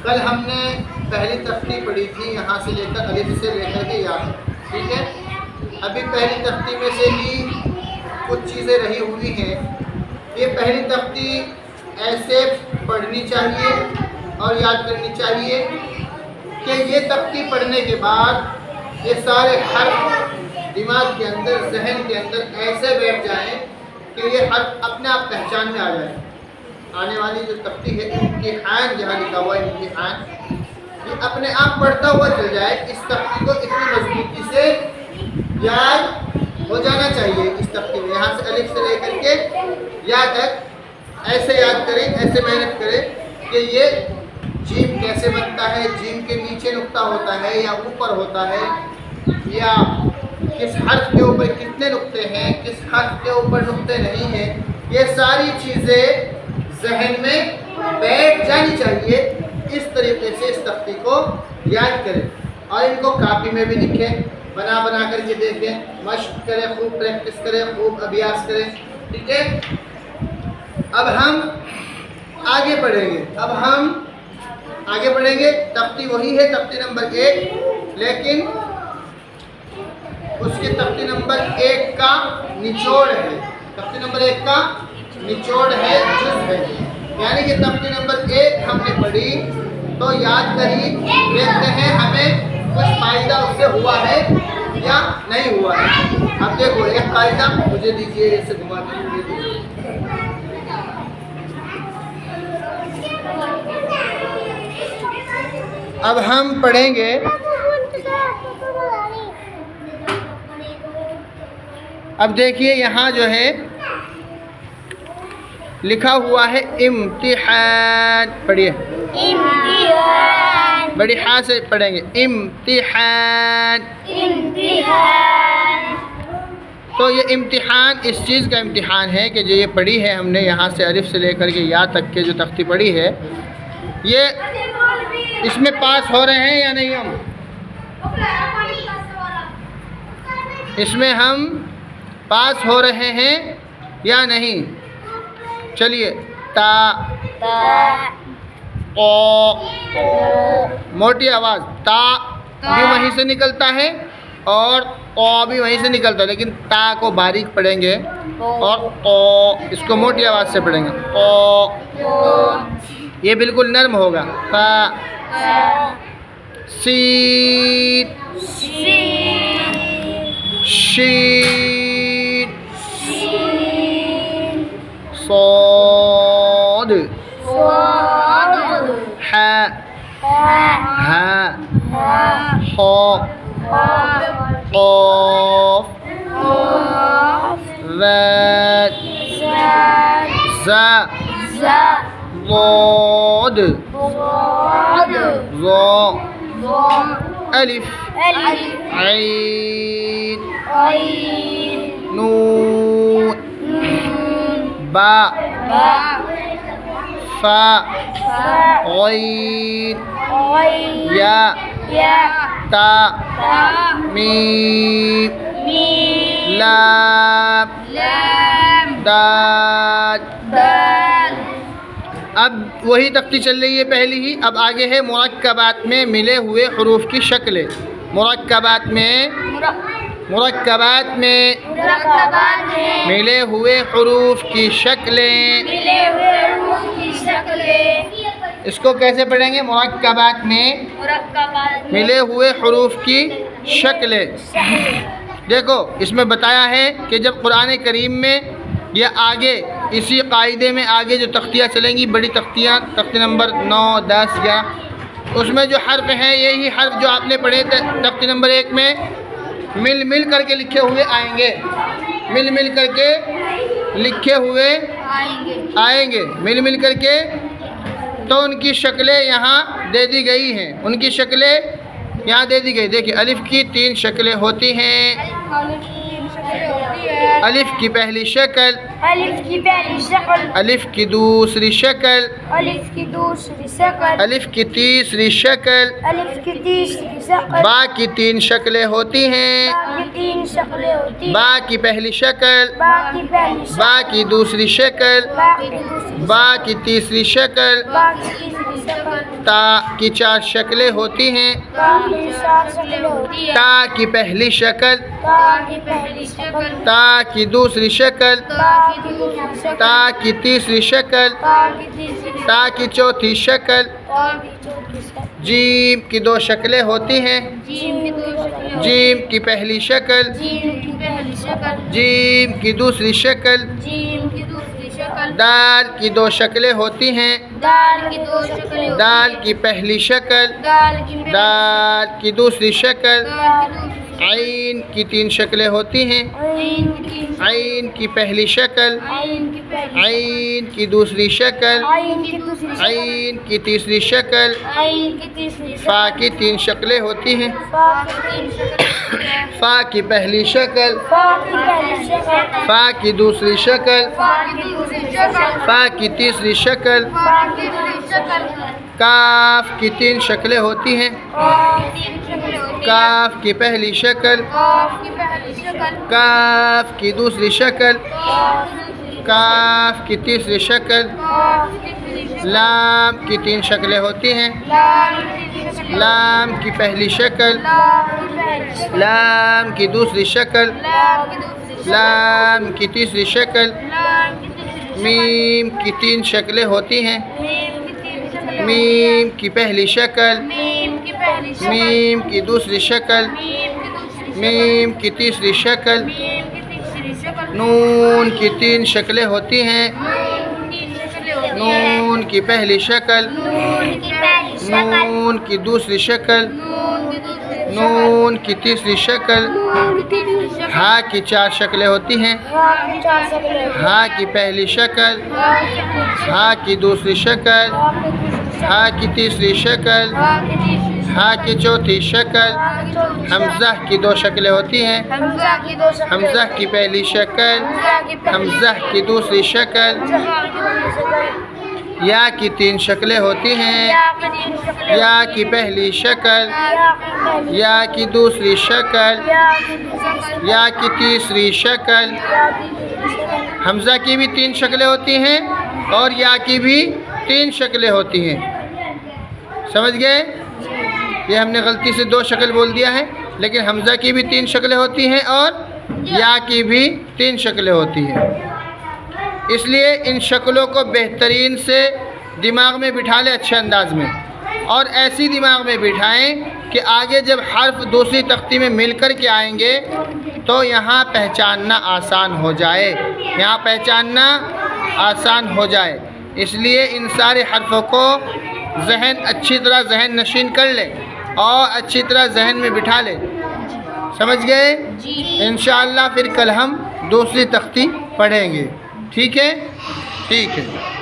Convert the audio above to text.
کل ہم نے پہلی تختی پڑھی تھی، یہاں سے لے کر الف سے لے کر کے یا، ٹھیک ہے۔ ابھی پہلی تختی میں سے ہی کچھ چیزیں رہی ہوئی ہیں۔ یہ پہلی تختی ایسے پڑھنی چاہیے اور یاد کرنی چاہیے کہ یہ تختی پڑھنے کے بعد یہ سارے حرف دماغ کے اندر، ذہن کے اندر ایسے بیٹھ جائیں کہ یہ حرف اپنے آپ پہچان میں آ جائے۔ آنے والی جو تختی ہے امتحان، جہاں لکھا ہوا ہے امتحان، یہ اپنے آپ پڑھتا ہوا چل جائے۔ اس تختی کو اتنی مضبوطی سے یاد ہو جانا چاہیے۔ اس تختی میں یہاں سے الف سے لے کر کے یا تک ایسے یاد کریں، ایسے محنت کریں کہ یہ جیم کیسے بنتا ہے، جیم کے نیچے نقطہ ہوتا ہے یا اوپر ہوتا ہے، یا کس حرف کے اوپر کتنے نقطے ہیں، کس حرف کے اوپر نقطے نہیں ہیں، یہ ساری چیزیں ذہن میں بیٹھ جانی چاہیے۔ اس طریقے سے اس تختی کو یاد کریں اور ان کو کاپی میں بھی لکھیں، بنا بنا کر کے دیکھیں، مشق کریں، خوب پریکٹس کریں، خوب ابیاس کریں، ٹھیک ہے۔ اب ہم آگے پڑھیں گے، تختی وہی ہے، تختی نمبر 1، لیکن اس کے تختی نمبر 1 کا نچوڑ ہے، تختی نمبر 1 کا نچوڑ ہے، جز ہے، یعنی کہ تختی نمبر 1 ہم نے پڑھی تو یاد کری، دیکھتے ہیں ہمیں کچھ فائدہ اس سے ہوا ہے یا نہیں ہوا ہے۔ اب دیکھو ایک قاعدہ مجھے دیجیے، اسے گھما دیجیے۔ اب ہم پڑھیں گے اب دیکھیے یہاں جو ہے لکھا ہوا ہے امتحان، پڑھیے امتحان، بڑی ہاں سے پڑھیں گے، امتحان۔ امتحان، تو یہ امتحان اس چیز کا امتحان ہے کہ جو یہ پڑھی ہے ہم نے، یہاں سے الف سے لے کر کے یا تک کے جو تختی پڑھی ہے، یہ اس میں پاس ہو رہے ہیں یا نہیں؟ ہم اس میں ہم پاس ہو رہے ہیں یا نہیں؟ چلیے، تا، قو، موٹی آواز، تا بھی وہیں سے نکلتا ہے اور قو بھی وہیں سے نکلتا ہے، لیکن تا کو باریک پڑھیں گے اور قو اس کو موٹی آواز سے پڑھیں گے، قو یہ بالکل نرم ہوگا۔ تا، سین، شین، صاد، حا، ہا، خا، قاف، ذال، زا، ضاد، ظا، الف، عین، نون، با، فا، غین، یا، تا، میم، لام، دال۔ اب وہی تختی چل رہی ہے پہلی ہی۔ اب آگے ہے مرکبات میں ملے ہوئے حروف کی شکلیں۔ مرکبات میں ملے ہوئے حروف کی شکلیں۔ اس کو کیسے پڑھیں گے؟ مرکبات میں ملے ہوئے حروف کی شکلیں۔ دیکھو اس میں بتایا ہے کہ جب قرآن کریم میں یہ آگے اسی قاعدے میں آگے جو تختیاں چلیں گی، بڑی تختیاں، تختی نمبر 9، 10، 11، اس میں جو حرف ہیں یہی حرف جو آپ نے پڑھے تھے تختی نمبر 1 میں مل کر کے لکھے ہوئے آئیں گے، مل کر کے لکھے ہوئے آئیں گے، مل کر کے۔ تو ان کی شکلیں یہاں دے دی گئی ہیں، ان کی شکلیں یہاں دے دی گئی۔ دیکھیے الف کی 3 شکلیں ہوتی ہیں۔ الف کی پہلی شکل، الف کی دوسری شکل، الف کی تیسری شکل، با کی 3 شکلیں ہوتی ہیں۔ با کی پہلی شکل، با کی دوسری شکل، با کی تیسری شکل، تا کی 4 شکلیں ہوتی ہیں. تا کی 4 شکلیں ہوتی ہیں. تا کی پہلی شکل، تا کی پہلی شکل، تا کی دوسری شکل، تا کی دوسری شکل، تا کی تیسری شکل، تا کی تیسری شکل، تا کی چوتھی شکل. تا کی چوتھی شکل. جیم کی 2 شکلیں ہوتی ہیں. جیم کی 2 شکلیں ہوتی ہیں. جیم کی پہلی شکل، جیم کی پہلی شکل، جیم کی دوسری شکل. جیم کی دوسری شکل. دال کی 2 شکلیں ہوتی ہیں. دال کی 2 شکلیں ہوتی ہیں. دال کی پہلی شکل، دال کی پہلی دال کی دوسری شکل. دال کی دوسری شکل. عین کی 3 شکلیں ہوتی ہیں. عین کی عین کی پہلی شکل، عین کی پہلی عین کی دوسری شکل، عین کی دوسری شکل، عین کی تیسری شکل. عین کی تیسری شکل. فا کی 3 شکلیں ہوتی ہیں. فا کی 3 شکلیں ہوتی ہیں. فا کی پہلی شکل، فا کی پہلی شکل، فا کی دوسری شکل، فا کی دوسری شکل، فا کی تیسری شکل. فا کی تیسری شکل. کاف کی 3 شکلیں ہوتی ہیں. قاف کی 3 شکلیں ہوتی ہیں. کاف کی پہلی شکل، قاف کی پہلی شکل، کاف کی دوسری شکل، قاف کی دوسری شکل، کاف کی تیسری شکل. قاف کی تیسری شکل. لام کی 3 شکلیں ہوتی ہیں. لام کی 3 شکلیں. لام کی پہلی شکل، لام کی پہلی شکل، لام کی دوسری شکل، لام کی دوسری شکل، لام کی تیسری شکل. لام کی تیسری شکل. میم کی 3 شکلیں ہوتی ہیں. میم کی 3 شکلیں. میم کی پہلی شکل، میم کی پہلی شکل، میم کی دوسری شکل، میم کی دوسری شکل، میم کی تیسری شکل. میم کی تیسری شکل. نون کی 3 شکلیں ہوتی ہیں. نون کی 3 شکلیں ہوتی ہیں. نون کی پہلی شکل، نون کی پہلی شکل، نون کی دوسری شکل، نون کی دوسری شکل، نون کی تیسری شکل. نون کی تیسری شکل. ہا کی 4 شکلیں ہوتی ہیں. ہا کی 4 شکلیں ہوتی ہیں. ہا کی پہلی شکل، ہا کی پہلی شکل، ہا کی دوسری شکل، ہا کی دوسری شکل، ہا کی تیسری شکل، ہا کی تیسری شکل، ہا کی چوتھی شکل. ہا کی چوتھی شکل. حمزہ کی 2 شکلیں ہوتی ہیں. حمزہ کی 2 شکلیں. حمزہ کی پہلی شکل، حمزہ کی پہلی حمزہ کی دوسری شکل. حمزہ کی دوسری شکل. یا کی 3 شکلیں ہوتی ہیں. یا کی 3 شکلیں. یا کی پہلی شکل، یا کی پہلی. یا کی دوسری شکل، یا کی دوسری شکل. یا کی تیسری شکل. یا کی تیسری شکل. حمزہ کی بھی 3 شکلیں ہوتی ہیں اور یا کی بھی 3 شکلیں ہوتی ہیں. سمجھ گئے؟ یہ ہم نے غلطی سے 2 شکل بول دیا ہے، لیکن حمزہ کی بھی 3 شکلیں ہوتی ہیں اور یا کی بھی 3 شکلیں ہوتی ہیں. اس لیے ان شکلوں کو بہترین سے دماغ میں بٹھا لیں اچھے انداز میں، اور ایسی دماغ میں بٹھائیں کہ آگے جب حرف دوسری تختی میں مل کر کے آئیں گے تو یہاں پہچاننا آسان ہو جائے، یہاں پہچاننا آسان ہو جائے. اس لیے ان سارے حرفوں کو اچھی طرح ذہن نشین کر لیں اور اچھی طرح ذہن میں بٹھا لیں. سمجھ گئے؟ انشاءاللہ پھر کل ہم دوسری تختی پڑھیں گے. ٹھیک ہے؟ ٹھیک ہے.